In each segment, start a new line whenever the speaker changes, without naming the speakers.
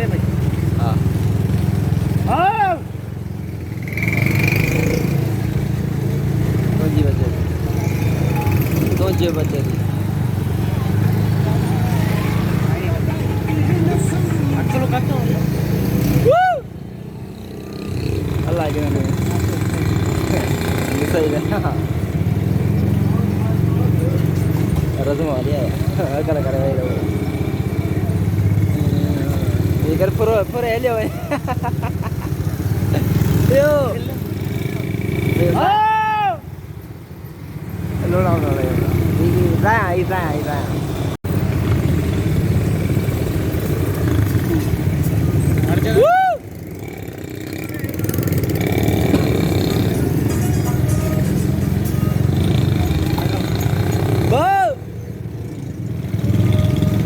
बजे भाई।
हाँ
हाँ
2 बजे 2 बजे
चलो करते हो
अल्लाह के नाम सही है रज़म आ रही है कर कर भाई लोग ये कर पूरा है लियो यो लो ना लो ये इधर
हर जगह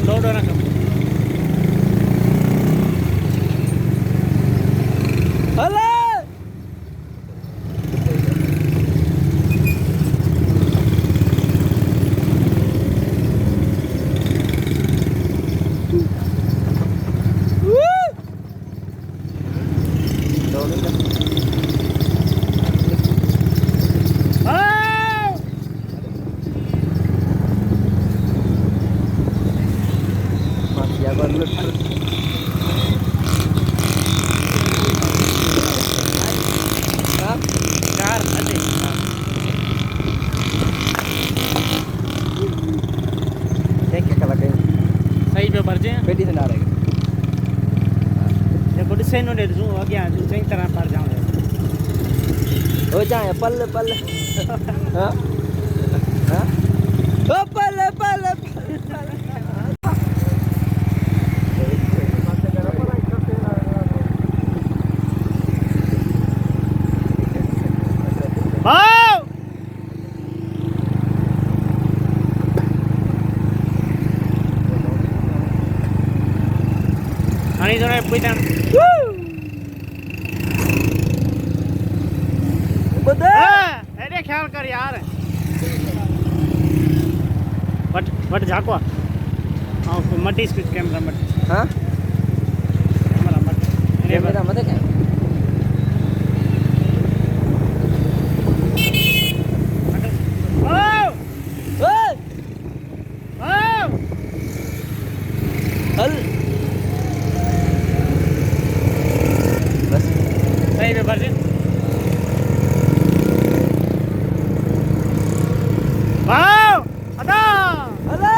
लोड होना कम
हेलो
चार अटे सही पे भर जाए
पेटी से ना रहेगा
देखो डिसाइन होने दो आगे तू सही तरह पर जाऊं
हो जाए पल पल हाँ हाँ ओ पल पल
आओ आनी तो नहीं पूछना
बता
अरे ख्याल कर यार बट झाको हाँ मटी स्विच कैमरा मट
हाँ
कैमरा मट
कैमरा मत क्या
आओ
ओए
आओ
हल बस
सही पे भर जाए आओ अदा
हेलो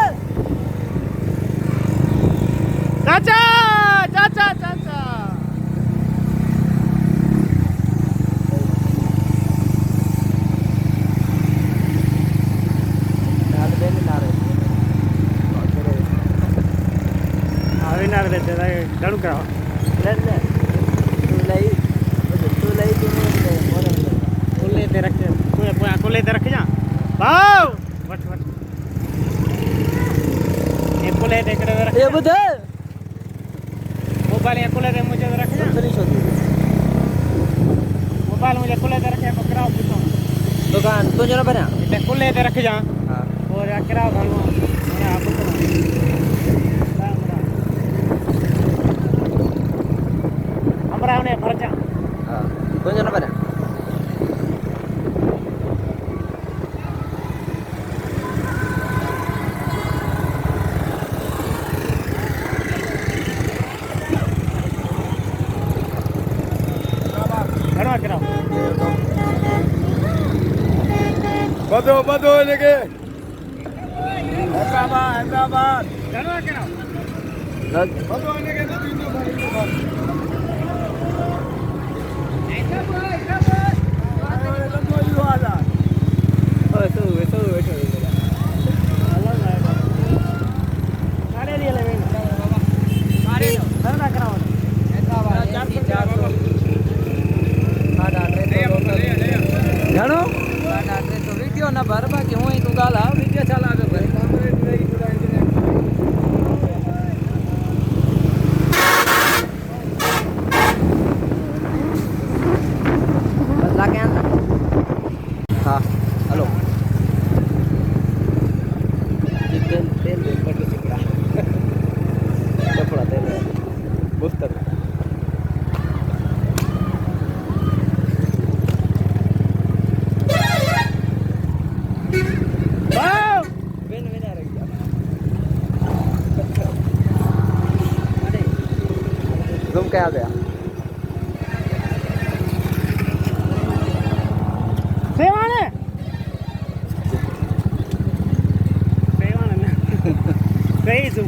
चाचा चाचा चाचा
नाल बेन ना रहे
अभी ना रहते गड़ू कराओ
ले ले तू ले मोरे
कुल्ले ते रख कुल्ले ते रख जा आओ वट वट ये कुल्ले ते कड़े रख
ये बता
मोबाइल ये कुल्ले ते मुझे रख जा
नहीं छोड़
मोबाइल मुझे कुल्ले ते रखे को कराओ पूछो
दुकान तो जो ना बना
ये कुल्ले ते रख जा
हाँ
और या कराओ गालो मैं आपको हमरा उन्हें भर जा
हाँ तो जो ना बना
कराओ
बदो लेके
हैदराबाद कराओ
बदो लेके घणो तो वीडियो न भर बाकी हूँ तू ॻाल्हि आहे वीडियो छा लाॻो बस लागे हाँ हेलो तेल तेल दे पट से थोड़ा तेल बूस्टर
वाह
विन विनर है क्या तुम क्या गया
सेवाने सेवाने सही तुम